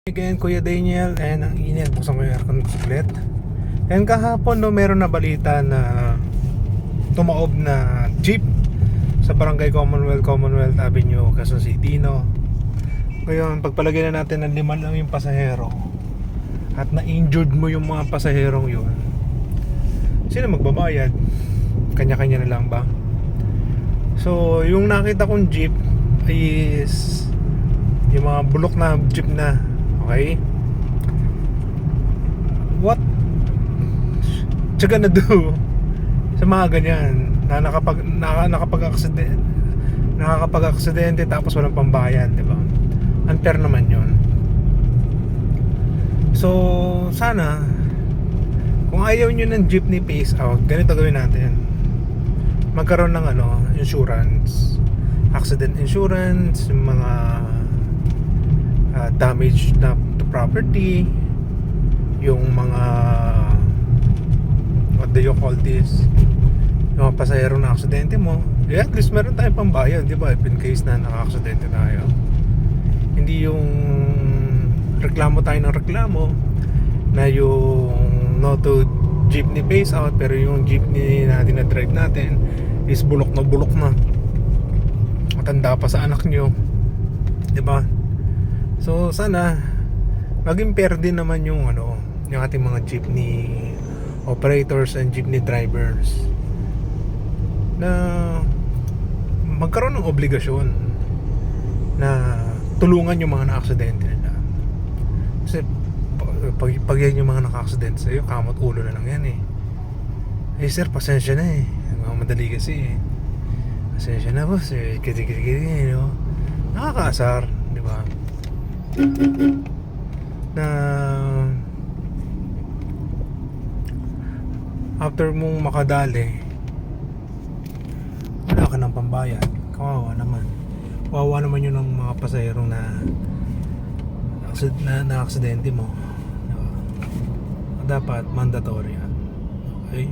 Again, Kuya Daniel, and ang init, buksan ko yung aircon ko saglit. And kahapon, no, meron na balita na tumaob na jeep sa Barangay Commonwealth Avenue, Quezon City, no. Ngayon, pagpalagay na natin ng 5 lang yung pasahero at na-injured mo yung mga pasaherong yun, sino magbabayad? Kanya-kanya na lang ba? So, yung nakita kong jeep is yung mga bulok na jeep na, okay? What you gonna do sa mga ganyan na nakakapag-aksidente tapos walang pambayad, di ba? Unfair naman yun. So, sana kung ayaw nyo ng jeepney phase out, ganito gawin natin. Magkaroon ng insurance, accident insurance, yung mga damage na to property, yung mga what do you call this, yung mga pasahero na aksidente mo, at least meron tayong pambayad, di ba? If in case na naka-aksidente tayo, hindi yung reklamo tayo ng reklamo na yung no to jeepney phase out, pero yung jeepney na dinadrive natin is bulok na matanda pa sa anak nyo, di ba? So sana maging fair din naman yung yung ating mga jeepney operators and jeepney drivers na magkaroon ng obligasyon na tulungan yung mga na-aksidente nila. Kasi pag yan yung mga naka-aksidente sa'yo, kamot ulo na lang yan eh. Eh sir, pasensya na eh, madali kasi eh. Pasensya na boss eh, kiti-kiti, no? Nakakaasar, di ba? Na after mong makadali, wala ka ng pambayad, kawawa naman yun ng mga pasaherong na aksidente mo, diba? Dapat mandatory yan, okay?